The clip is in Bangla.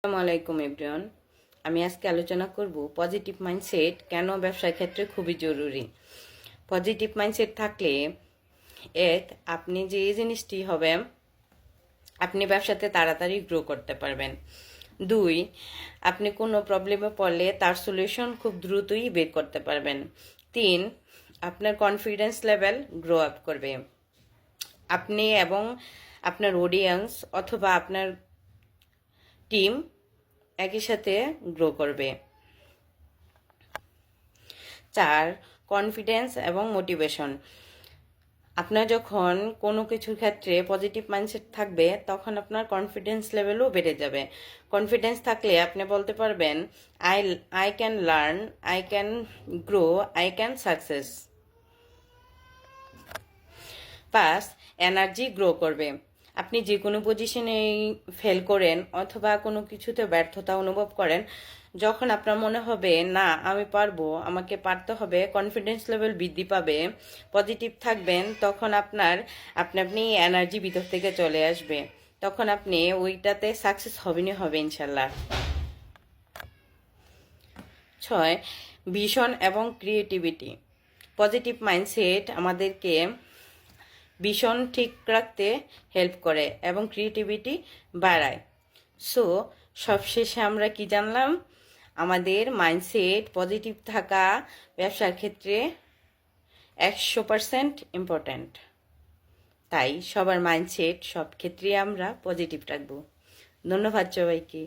আসসালামু আলাইকুম এভরিওয়ান। আমি আজকে আলোচনা করব পজিটিভ মাইন্ডসেট কেন ব্যবসার ক্ষেত্রে খুবই জরুরি। পজিটিভ মাইন্ডসেট থাকলে আপনি যে জিনিসটি হবে আপনি ব্যবসাতে তাড়াতাড়ি গ্রো করতে পারবেন। 2, আপনি কোনো প্রবলেমে পড়লে তার সলিউশন খুব দ্রুতই বের করতে পারবেন। 3, আপনার কনফিডেন্স লেভেল গ্রো আপ করবে। আপনি এবং আপনার অডিয়েন্স অথবা আপনার টিম একই সাথে গ্রো করবে। 4, কনফিডেন্স এবং মোটিভেশন। আপনার যখন কোনো কিছুর ক্ষেত্রে পজিটিভ মাইন্ডসেট থাকবে তখন আপনার কনফিডেন্স লেভেলও বেড়ে যাবে। কনফিডেন্স থাকলে আপনি বলতে পারবেন I I can learn, I can grow, I can success. 5, energy grow করবে। আপনি যে কোনো পজিশনে ফেল করেন অথবা কোনো কিছুতে ব্যর্থতা অনুভব করেন, যখন আপনার মনে হবে না আমি পারবো, আমাকে পারতে হবে, কনফিডেন্স লেভেল বৃদ্ধি পাবে, পজিটিভ থাকবেন, তখন আপনি এনার্জি ভিতর থেকে চলে আসবে। তখন আপনি ওইটাতে সাকসেস হবেনই হবে ইনশাল্লাহ। 6, ভিশন এবং ক্রিয়েটিভিটি। পজিটিভ মাইন্ডসেট আমাদেরকে ভিশন ঠিক রাখতে হেল্প করে এবং ক্রিয়েটিভিটি বাড়ায়। সো সবশেষে আমরা কি জানলাম? আমাদের মাইন্ডসেট পজিটিভ থাকা ব্যবসার ক্ষেত্রে 100% ইম্পর্ট্যান্ট। তাই সবার মাইন্ডসেট সব ক্ষেত্রে আমরা পজিটিভ রাখবো। ধন্যবাদ সবাইকে।